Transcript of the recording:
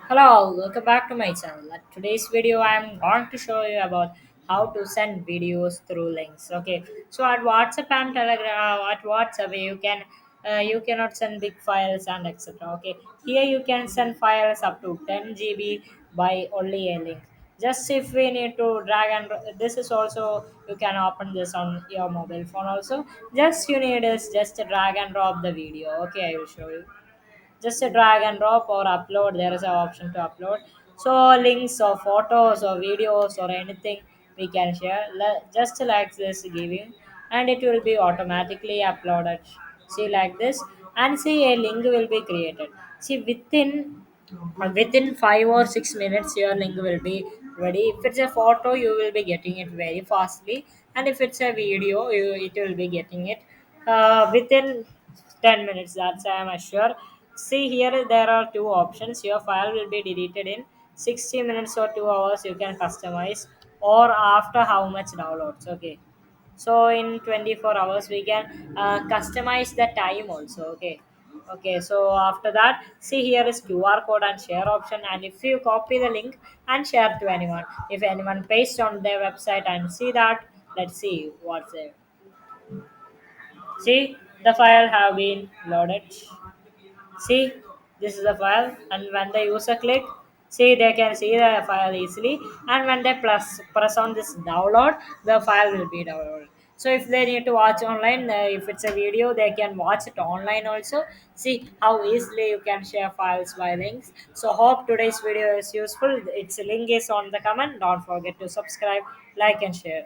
Hello, welcome back to my channel. At today's video, I am going to show you about how to send videos through links. Okay, so at WhatsApp and Telegram, at WhatsApp you cannot send big files and etc. Okay, here you can send files up to 10 GB by only a link. Just if we need to drag and this is also you can open this on your mobile phone also. Just you need is just drag and drop the video. Okay, I will show you just a drag and drop or upload. There is an option to upload, so links or photos or videos or anything we can share just like this giving, and it will be automatically uploaded. See like this, and see a link will be created. See within 5 or 6 minutes your link will be ready. If it's a photo you will be getting it very fastly, and if it's a video it will be getting it within 10 minutes. That's I am sure. See here there are two options. Your file will be deleted in 60 minutes or 2 hours. You can customize, or after how much downloads. Okay, so in 24 hours we can customize the time also. Okay, okay, so after that see here is QR code and share option, and if you copy the link and share to anyone, if anyone paste on their website and see that, let's see what's there. See, the file have been loaded. See, this is the file, and when the user click, see they can see the file easily, and when they press on this download, the file will be downloaded. So if they need to watch online, if it's a video, they can watch it online also. See how easily you can share files by links. So hope today's video is useful. Its link is on the comment. Don't forget to subscribe, like, and share.